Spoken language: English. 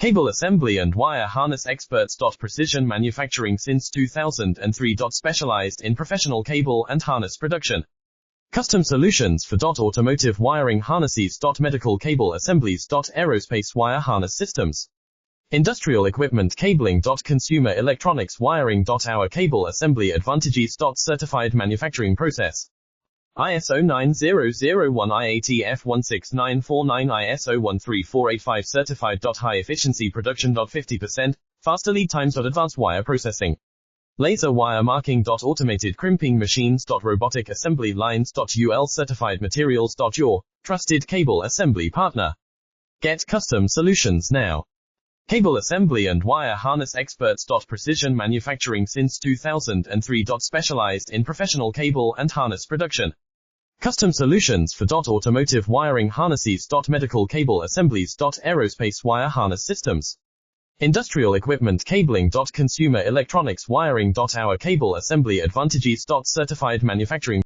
Cable assembly and wire harness experts. Precision manufacturing since 2003. Specialized in professional cable and harness production. Custom solutions for automotive wiring harnesses. Medical cable assemblies. Aerospace wire harness systems. Industrial equipment cabling. Consumer electronics wiring. Our cable assembly advantages. Certified manufacturing process. ISO 9001 IATF 16949 ISO 13485 certified. High efficiency production. 50% faster lead times. Advanced wire processing. Laser wire marking. Automated crimping machines. Robotic assembly lines. UL certified materials. Your trusted cable assembly partner. Get custom solutions now. Cable assembly and wire harness experts. Precision manufacturing since 2003. Specialized in professional cable and harness production. Custom solutions for automotive wiring harnesses. Medical cable assemblies. Aerospace wire harness systems. Industrial equipment cabling. Consumer electronics wiring. Our cable assembly advantages. Certified manufacturing